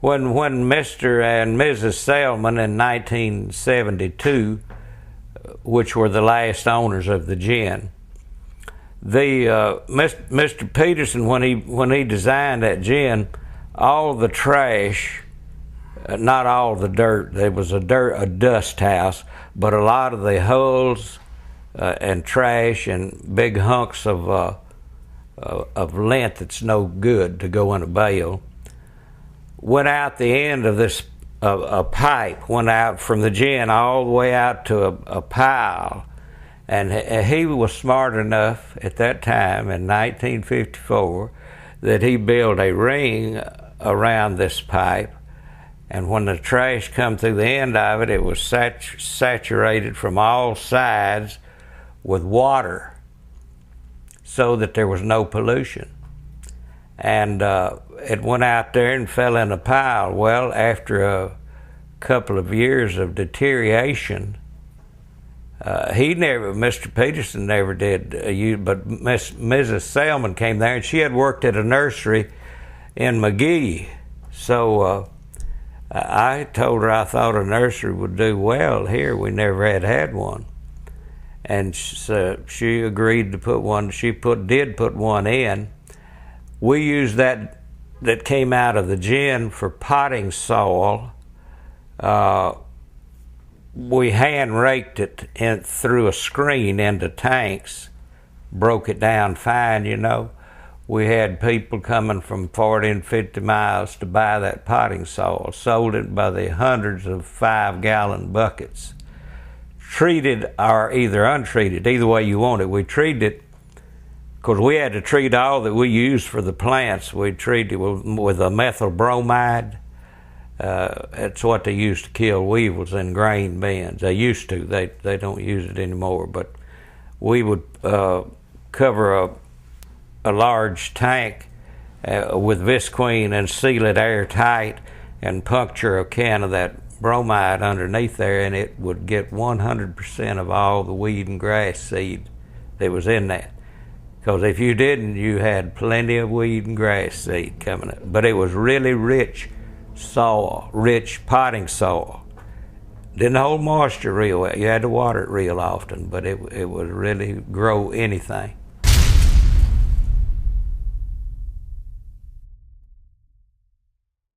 When Mr. and Mrs. Selman in 1972, which were the last owners of the gin, Mr. Peterson, when he designed that gin, all the trash, not all the dirt, there was a dust house, but a lot of the hulls and trash and big hunks of lint that's no good to go in a bale went out the end of this a pipe, went out from the gin all the way out to a pile. And he was smart enough at that time in 1954 that he built a ring around this pipe, and when the trash come through the end of it, it was saturated from all sides with water so that there was no pollution. And it went out there and fell in a pile. Well, after a couple of years of deterioration, Mr. Peterson never did but Mrs. Selman came there, and she had worked at a nursery in McGee. So I told her I thought a nursery would do well here. We never had one. And so she agreed to put one. She did put one in. We used that came out of the gin for potting soil. We hand raked it through a screen into tanks, broke it down fine, you know. We had people coming from 40 and 50 miles to buy that potting soil, sold it by the hundreds of 5-gallon buckets. Treated or either untreated, either way you want it. We treated it because we had to treat all that we used for the plants. We treated it with a methyl bromide. It's what they used to kill weevils in grain bins. They used to. They don't use it anymore. But we would cover a large tank with visqueen and seal it airtight and puncture a can of that bromide underneath there, and it would get 100% of all the weed and grass seed that was in that. Because if you didn't, you had plenty of weed and grass seed coming up. But it was really rich soil, rich potting soil. Didn't hold moisture real well. You had to water it real often, but it would really grow anything.